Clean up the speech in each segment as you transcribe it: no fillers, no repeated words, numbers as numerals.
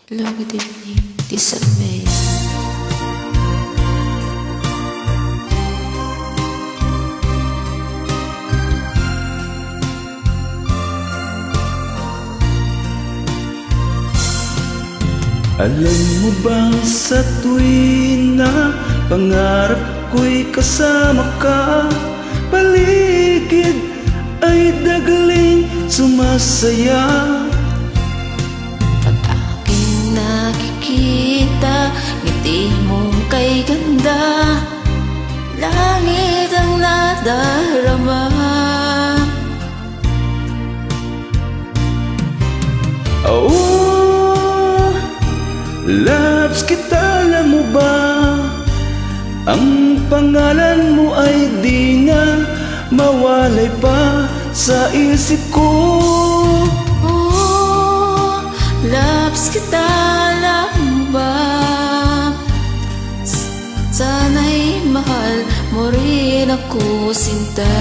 Hello, good evening. This is May. Alam mo ba sa tuwing na pangarap ko'y kasama ka, paligid ay dagaling sumasaya. Pag aking nakikita, ngiti mong kay ganda, langit ang nadarama. Oh, loves kita, alam mo ba? Ang pangalan mo ay di na mawalay pa sa isip ko. Oh, loves kita, alam mo ba? Sana'y mahal mo rin ako, sinta.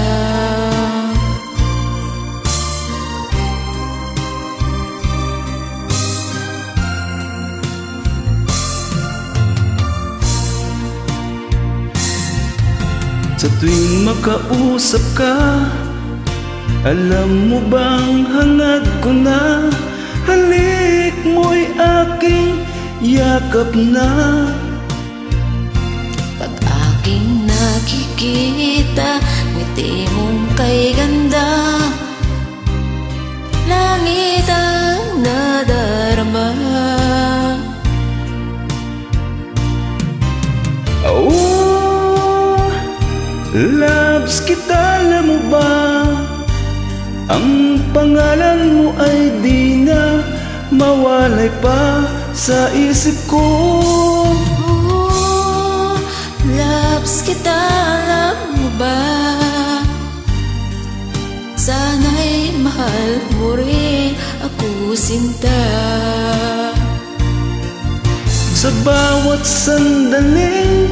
Sa tuwing makausap ka, alam mo bang hangad ko na, halik mo'y aking yakap na. Pag aking nakikita, ngiti mong kay ganda, langit ang nadarama. Oh, loves kita, alam mo ba? Ang pangalan mo ay di na mawalay pa sa isip ko. Oh, loves kita, alam mo ba? Sana'y mahal mo rin ako, sinta. Sa bawat sandaling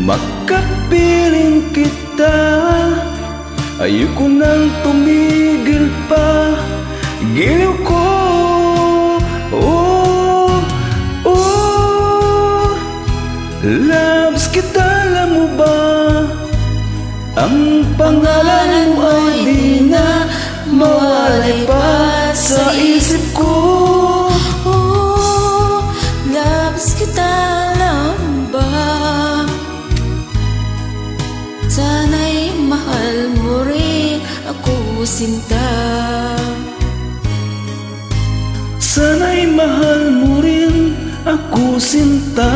makapiling kita, ayoko nang tumigil pa, giliw ko. Oh, oh, loves kita, alam mo ba? Ang pangalan mo ay di na mawalay pa sa isip ko. Oh, loves kita, alam mo ba? Sana'y mahal mo rin ako, sinta. Sana'y mahal mo rin ako, sinta.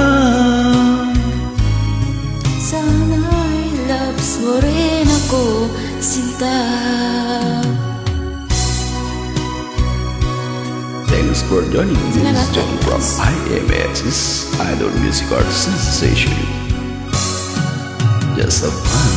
Sana'y loves mo rin ako, sinta. Thanks for joining this Salamat, journey from thanks. IMX's Idol Music Art Sensation. Just have fun.